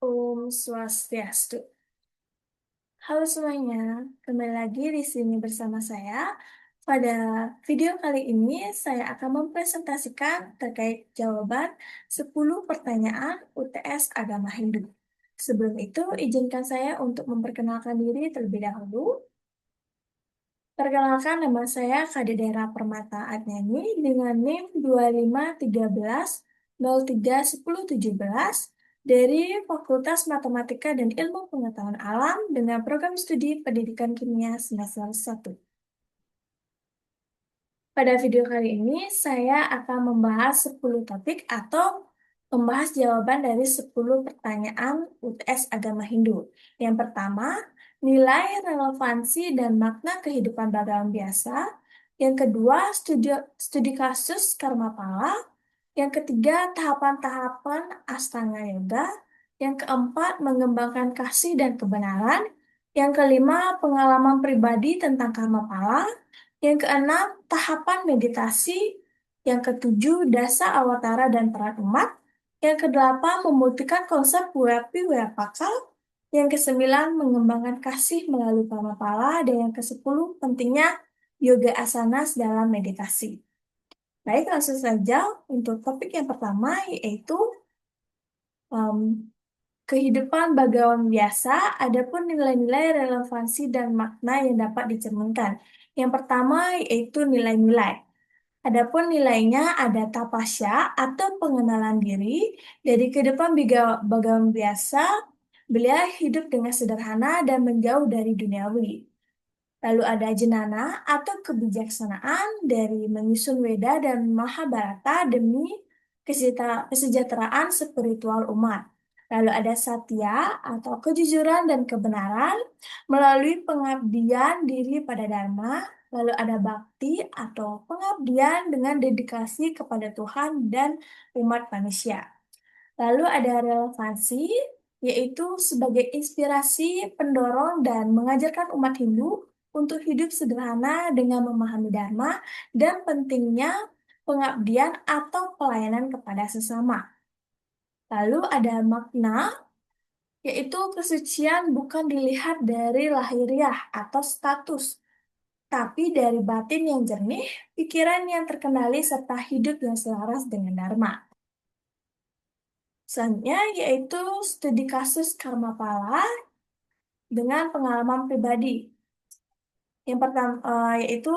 Om Swastiastu. Halo semuanya, kembali lagi di sini bersama saya. Pada video kali ini, saya akan mempresentasikan terkait jawaban 10 pertanyaan UTS Agama Hindu. Sebelum itu, izinkan saya untuk memperkenalkan diri terlebih dahulu. Perkenalkan, nama saya Kadedera Permata Adnani dengan NIM 2513031017 dari Fakultas Matematika dan Ilmu Pengetahuan Alam dengan program studi Pendidikan Kimia semester 1. Pada video kali ini, saya akan membahas 10 topik atau membahas jawaban dari 10 pertanyaan UTS Agama Hindu. Yang pertama, nilai, relevansi, dan makna kehidupan bagaimana biasa. Yang kedua, studi kasus karma pala. Yang ketiga, tahapan-tahapan Astanga Yoga. Yang keempat, mengembangkan kasih dan kebenaran. Yang kelima, pengalaman pribadi tentang karma pala. Yang keenam, tahapan meditasi. Yang ketujuh, dasa awatara dan peran umat. Yang kedelapan, membuktikan konsep Weapi Weapaka. Yang kesembilan, mengembangkan kasih melalui pala. Dan yang kesepuluh, pentingnya yoga asanas dalam meditasi. Baik, langsung saja untuk topik yang pertama, yaitu em, kehidupan bagawan biasa, adapun nilai-nilai relevansi dan makna yang dapat dicerminkan. Yang pertama yaitu nilai-nilai. Adapun nilainya ada tapasya atau pengenalan diri. Dari kehidupan bagawan biasa, beliau hidup dengan sederhana dan menjauh dari duniawi. Lalu ada jenana atau kebijaksanaan dari menyusun Weda dan Mahabharata demi kesejahteraan spiritual umat. Lalu ada satya atau kejujuran dan kebenaran melalui pengabdian diri pada Dharma. Lalu ada bakti atau pengabdian dengan dedikasi kepada Tuhan dan umat manusia. Lalu ada relevansi, yaitu sebagai inspirasi, pendorong, dan mengajarkan umat Hindu untuk hidup sederhana dengan memahami Dharma dan pentingnya pengabdian atau pelayanan kepada sesama. Lalu ada makna, yaitu kesucian bukan dilihat dari lahiriah atau status, tapi dari batin yang jernih, pikiran yang terkendali, serta hidup yang selaras dengan Dharma. Selanjutnya yaitu studi kasus karma pala dengan pengalaman pribadi. Yang pertama yaitu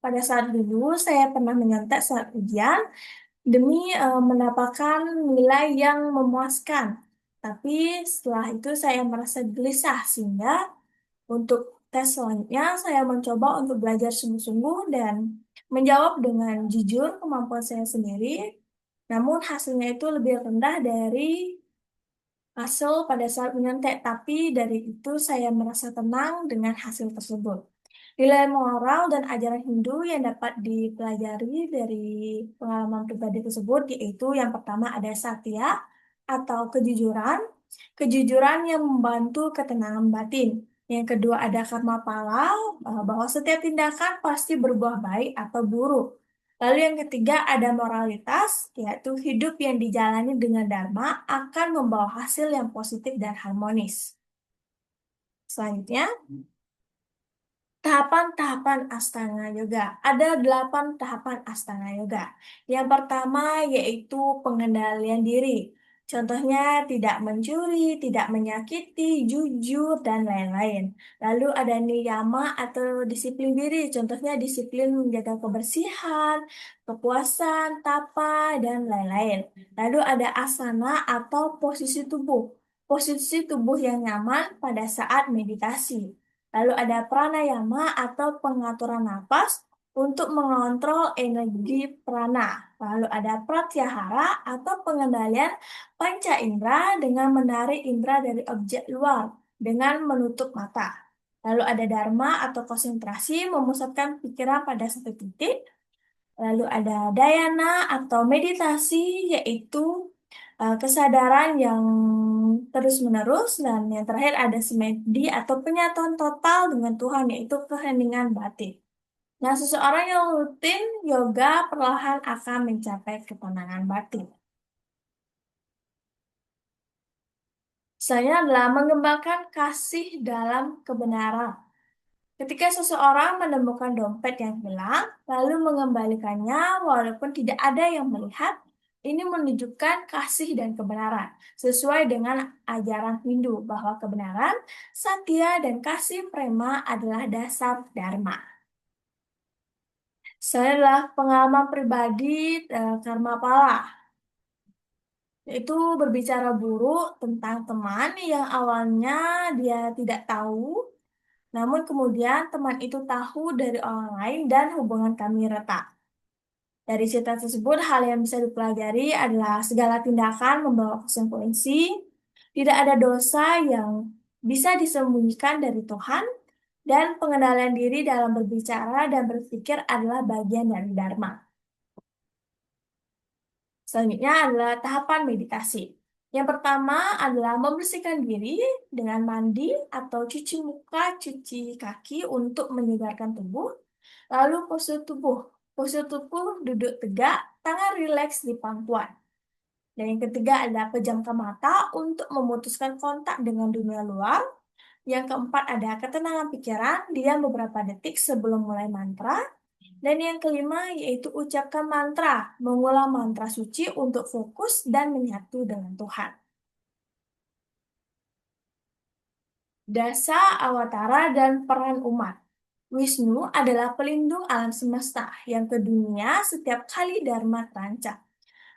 pada saat dulu saya pernah menyontek saat ujian demi mendapatkan nilai yang memuaskan. Tapi setelah itu saya merasa gelisah sehingga untuk tes selanjutnya saya mencoba untuk belajar sungguh-sungguh dan menjawab dengan jujur kemampuan saya sendiri. Namun hasilnya itu lebih rendah dari hasil pada saat menyontek, tapi dari itu saya merasa tenang dengan hasil tersebut. Nilai moral dan ajaran Hindu yang dapat dipelajari dari pengalaman pribadi tersebut yaitu yang pertama ada satya atau kejujuran, kejujuran yang membantu ketenangan batin. Yang kedua ada karma pala, bahwa setiap tindakan pasti berbuah baik atau buruk. Lalu yang ketiga ada moralitas, yaitu hidup yang dijalani dengan dharma akan membawa hasil yang positif dan harmonis. Selanjutnya, tahapan-tahapan Astanga Yoga. Ada 8 tahapan Astanga Yoga. Yang pertama yaitu pengendalian diri. Contohnya tidak mencuri, tidak menyakiti, jujur, dan lain-lain. Lalu ada niyama atau disiplin diri. Contohnya disiplin menjaga kebersihan, kepuasan, tapa, dan lain-lain. Lalu ada asana atau posisi tubuh. Posisi tubuh yang nyaman pada saat meditasi. Lalu ada pranayama atau pengaturan napas untuk mengontrol energi prana. Lalu ada pratyahara atau pengendalian panca indera dengan menarik indera dari objek luar dengan menutup mata. Lalu ada dharma atau konsentrasi memusatkan pikiran pada satu titik. Lalu ada dhyana atau meditasi yaitu kesadaran yang terus-menerus, dan yang terakhir ada semedi atau penyatuan total dengan Tuhan yaitu keheningan batin. Nah, seseorang yang rutin yoga perlahan akan mencapai ketenangan batin. Saya adalah mengembangkan kasih dalam kebenaran. Ketika seseorang menemukan dompet yang hilang, lalu mengembalikannya walaupun tidak ada yang melihat, ini menunjukkan kasih dan kebenaran, sesuai dengan ajaran Hindu bahwa kebenaran, satya, dan kasih prema adalah dasar dharma. Saya adalah pengalaman pribadi karma pala, yaitu berbicara buruk tentang teman yang awalnya dia tidak tahu. Namun kemudian teman itu tahu dari orang lain dan hubungan kami retak. Dari cerita tersebut, hal yang bisa dipelajari adalah segala tindakan membawa konsekuensi, tidak ada dosa yang bisa disembunyikan dari Tuhan, dan pengendalian diri dalam berbicara dan berpikir adalah bagian dari Dharma. Selanjutnya adalah tahapan meditasi. Yang pertama adalah membersihkan diri dengan mandi atau cuci muka, cuci kaki untuk menyegarkan tubuh. Lalu postur tubuh. Postur tubuh duduk tegak, tangan rileks di pangkuan. Dan yang ketiga adalah pejamkan mata untuk memutuskan kontak dengan dunia luar. Yang keempat ada ketenangan pikiran, diam beberapa detik sebelum mulai mantra. Dan yang kelima yaitu ucapkan mantra, mengulang mantra suci untuk fokus dan menyatu dengan Tuhan. Dasa, awatara, dan peran umat. Wisnu adalah pelindung alam semesta yang ke dunia setiap kali Dharma terancam.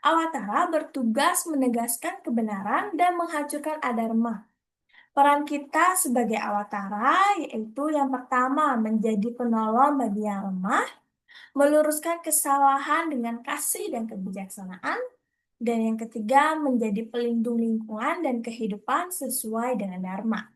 Awatara bertugas menegaskan kebenaran dan menghancurkan adharma. Peran kita sebagai awatara yaitu yang pertama menjadi penolong bagi yang lemah, meluruskan kesalahan dengan kasih dan kebijaksanaan, dan yang ketiga menjadi pelindung lingkungan dan kehidupan sesuai dengan Dharma.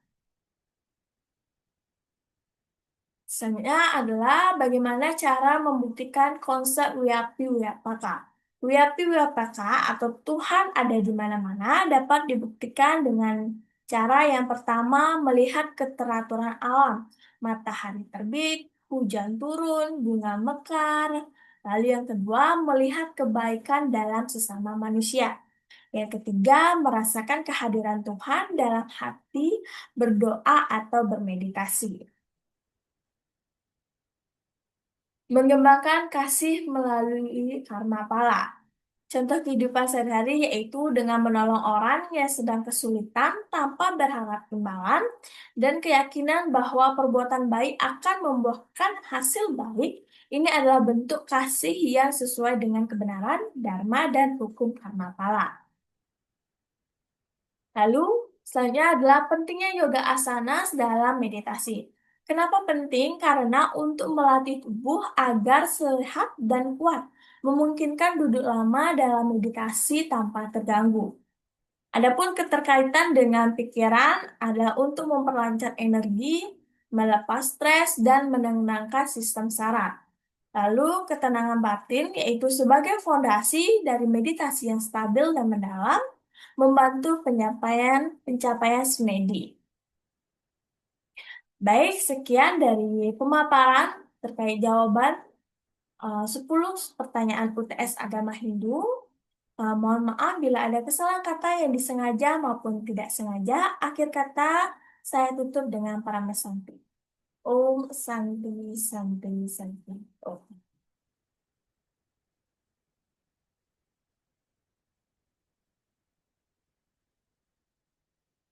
Selanjutnya adalah bagaimana cara membuktikan konsep Wiyapi Wiyapaka. Wiyapi Wiyapaka atau Tuhan ada di mana-mana dapat dibuktikan dengan cara yang pertama melihat keteraturan alam. Matahari terbit, hujan turun, bunga mekar. Lalu yang kedua melihat kebaikan dalam sesama manusia. Yang ketiga merasakan kehadiran Tuhan dalam hati, berdoa atau bermeditasi. Mengembangkan kasih melalui karma pala. Contoh kehidupan sehari-hari yaitu dengan menolong orang yang sedang kesulitan tanpa berharap imbalan dan keyakinan bahwa perbuatan baik akan membuahkan hasil baik. Ini adalah bentuk kasih yang sesuai dengan kebenaran, dharma, dan hukum karma pala. Lalu, selanjutnya adalah pentingnya yoga asanas dalam meditasi. Kenapa penting? Karena untuk melatih tubuh agar sehat dan kuat, memungkinkan duduk lama dalam meditasi tanpa terganggu. Adapun keterkaitan dengan pikiran adalah untuk memperlancar energi, melepas stres, dan menenangkan sistem saraf. Lalu, ketenangan batin yaitu sebagai fondasi dari meditasi yang stabil dan mendalam, membantu pencapaian semedi. Baik, sekian dari pemaparan terkait jawaban 10 pertanyaan UTS Agama Hindu. Mohon maaf bila ada kesalahan kata yang disengaja maupun tidak sengaja. Akhir kata, saya tutup dengan para mesanti. Om Santi Santi Santi. Om.